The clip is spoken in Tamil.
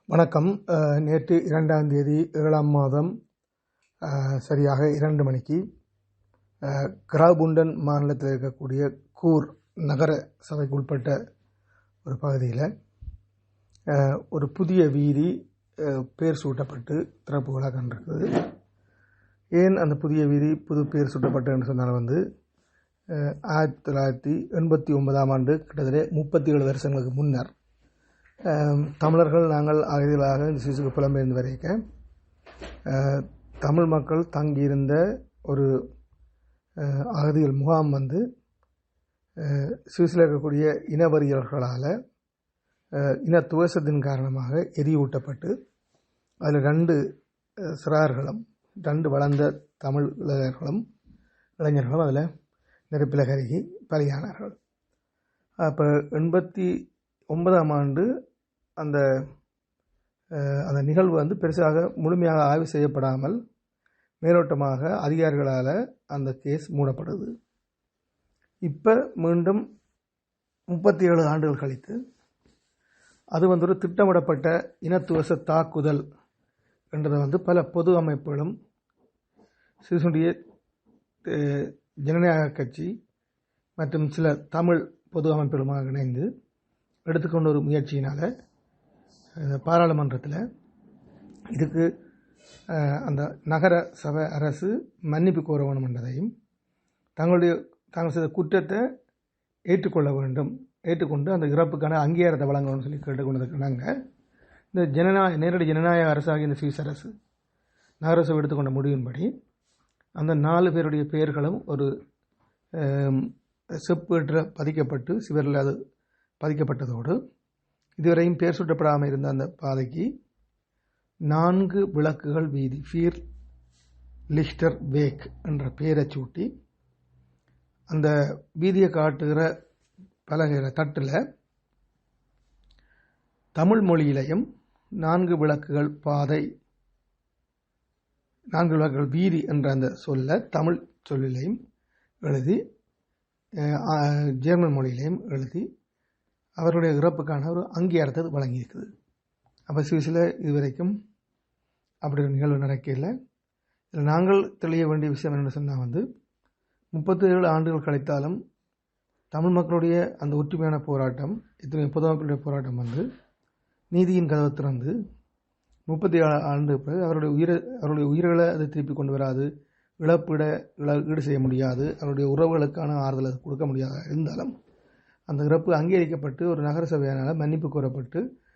வணக்கம். நேற்று 2ஆம் தேதி 7ஆம் மாதம் சரியாக 2 மணிக்கு கிராபுண்டன் மாநிலத்தில் இருக்கக்கூடிய கூர் நகர சபைக்கு உட்பட்ட ஒரு பகுதியில் ஒரு புதிய வீதி பேர் சூட்டப்பட்டு திறப்பு விழா கண்டிருக்குது. ஏன் அந்த புதிய வீதி புது பேர் சூட்டப்பட்டதுன்னு சொன்னால் 1989ஆம் ஆண்டு கிட்டத்தட்ட 37 வருஷங்களுக்கு முன்னர் தமிழர்கள் நாங்கள் அகதிகளாக இந்த சுவிஸுக்கு புலம்பெயர்ந்து வரைக்க தமிழ் மக்கள் தங்கியிருந்த ஒரு அகதிகள் முகாம் சுவிஸில் இருக்கக்கூடிய இனவரியர்களால் இன துவேஷத்தின் காரணமாக எரியூட்டப்பட்டு அதில் 2 சிறார்களும் 2 வளர்ந்த தமிழ் இளைஞர்களும் அதில் நெருப்பில் கருகி பலியானார்கள். அப்போ 89ஆம் ஆண்டு அந்த நிகழ்வு பெருசாக முழுமையாக ஆய்வு செய்யப்படாமல் மேலோட்டமாக அதிகாரிகளால் அந்த கேஸ் மூடப்படுது. இப்போ மீண்டும் 37 ஆண்டுகள் கழித்து அது ஒரு திட்டமிடப்பட்ட இனத்துவச தாக்குதல் என்றதை பல பொது அமைப்புகளும் சுவிஸுடைய ஜனநாயக கட்சி மற்றும் சில தமிழ் பொது அமைப்புகளுமாக இணைந்து எடுத்துக்கொண்ட ஒரு முயற்சியினால் பாராளுமன்றத்தில் இதுக்கு அந்த நகர சபை அரசு மன்னிப்பு கோர வேண்டும் என்பதையும் தாங்கள் செய்த குற்றத்தை ஏற்றுக்கொள்ள வேண்டும், ஏற்றுக்கொண்டு அந்த இறப்புக்கான அங்கீகாரத்தை வழங்கணும்னு சொல்லி கேட்டுக்கொண்டதுக்கு நாங்கள் இந்த நேரடி ஜனநாயக அரசாகிய இந்த சுவிஸ் அரசு நகர சபை எடுத்துக்கொண்ட முடிவின்படி அந்த 4 பேருடைய பெயர்களும் ஒரு செப்பேட்டில் பதிக்கப்பட்டு சிவரில் அது பதிக்கப்பட்டதோடு இதுவரையும் பேர் சூட்டப்படாமல் இருந்த அந்த பாதைக்கு 4 விளக்குகள் வீதி ஃபீர் லிஸ்டர் வேக் என்ற பெயரை சூட்டி அந்த வீதியை காட்டுகிற பலகைற தட்டில் தமிழ் மொழியிலையும் 4 விளக்குகள் பாதை 4 விளக்குகள் வீதி என்ற அந்த சொல்ல தமிழ் சொல்லிலையும் எழுதி ஜெர்மன் மொழியிலையும் எழுதி அவருடைய இறப்புக்கான ஒரு அங்கீகாரத்தை வழங்கியிருக்குது. அப்போ சுவிஸில் இதுவரைக்கும் அப்படி ஒரு நிகழ்வு நடக்கல. இதில் நாங்கள் தெளிய வேண்டிய விஷயம் என்னென்னு சொன்னால் 37 ஆண்டுகள் கழித்தாலும் தமிழ் மக்களுடைய அந்த ஒற்றுமையான போராட்டம், இத்தனை பொதுமக்களுடைய போராட்டம் நீதியின் கதவை திறந்து 37 ஆண்டு பிறகு அவருடைய உயிர்களை அதை திருப்பி கொண்டு வராது, ஈடு செய்ய முடியாது, அவருடைய உறவுகளுக்கான ஆறுதலை கொடுக்க முடியாத இருந்தாலும் அந்த இறப்பு அங்கீகரிக்கப்பட்டு ஒரு நகர சபையினால் மன்னிப்பு கோரப்பட்டு